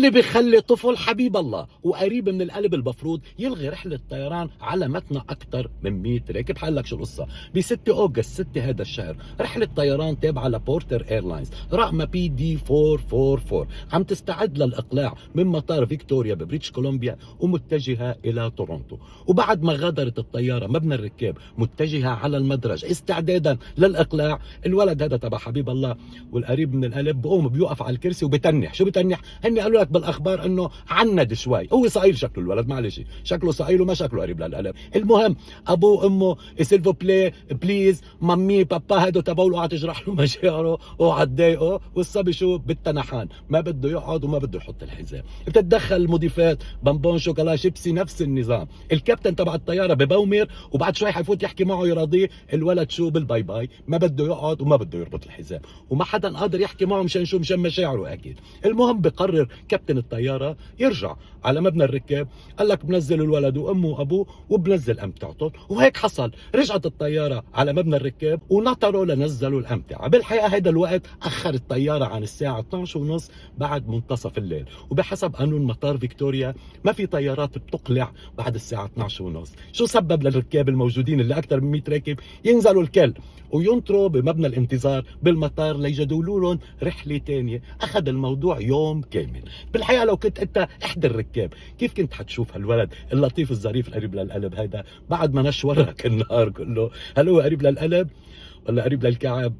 اللي بيخلي طفل حبيب الله وقريب من القلب المفروض يلغي رحلة طيران على متن أكثر من 100 راكب. بحال لك شو القصة؟ ب 6 أوغست 6 هذا الشهر رحلة طيران تابعة لبورتر ايرلاينز رقم بي دي 444 عم تستعد للإقلاع من مطار فيكتوريا ببريتش كولومبيا ومتجهة إلى تورونتو. وبعد ما غادرت الطيارة مبنى الركاب متجهة على المدرج استعدادا للإقلاع، الولد هذا تبع حبيب الله والقريب من القلب بقوم بيوقف على الكرسي وبتنح. شو بتنح؟ هني قالوا لك بالاخبار انه عند شوي، هو صايل شكله الولد، معلش شكله صايل وما شكله قريب للقلب. المهم ابوه امه سيلفو بلاي بليز مامي بابا هدول تبعوا له تجرح له مشاعره اوعى تضايقه. والصبي شو بالتنحان ما بده يقعد وما بده يحط الحزام. بتتدخل المضيفات بامبون شوكولا شيبسي نفس النظام. الكابتن تبع الطياره ببومر وبعد شوي حيفوت يحكي معه يراضيه. الولد شو بالباي باي ما بده يقعد وما بده يربط الحزام وما حدا قادر يحكي معه مشان شو؟ مشان مشاعره اكيد. المهم بقرر كابتن الطياره يرجع على مبنى الركاب. قال لك بنزل الولد وامه وابوه وبنزل امتعتهم، وهيك حصل. رجعت الطياره على مبنى الركاب ونطروا لنزلوا الامتعه. بالحقيقه هذا الوقت اخر الطياره عن الساعه 12:30 بعد منتصف الليل، وبحسب قانون مطار فيكتوريا ما في طيارات بتقلع بعد الساعه 12:30. شو سبب للركاب الموجودين اللي اكثر من 100 راكب ينزلوا الكل وينطروا بمبنى الانتظار بالمطار ليجدولوا لهم رحله ثانيه. اخذ الموضوع يوم كامل. بالحقيقه لو كنت انت احدى الركاب كيف كنت حتشوف هالولد اللطيف الظريف القريب للقلب هيدا بعد ما نشورك النهار كله؟ هل هو قريب للقلب ولا قريب للكعب